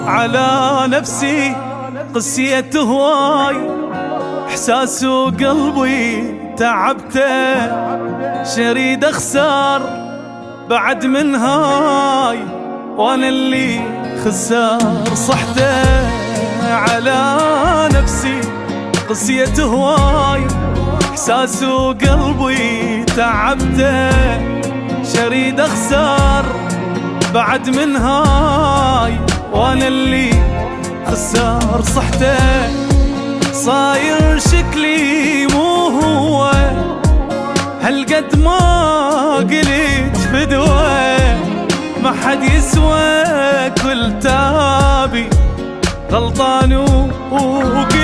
على نفسي قسيت هواي، احساس وقلبي تعبته، شريد اخسر بعد من هاي، وانا اللي خسر صحته. على نفسي قسيت هواي، احساس وقلبي تعبته، شريد اخسر بعد من هاي، وانا اللي خسر صحته. صاير شكلي مو هو هالقد ما قلت فدوه، ما حد يسوى كل تابي غلطان وقلت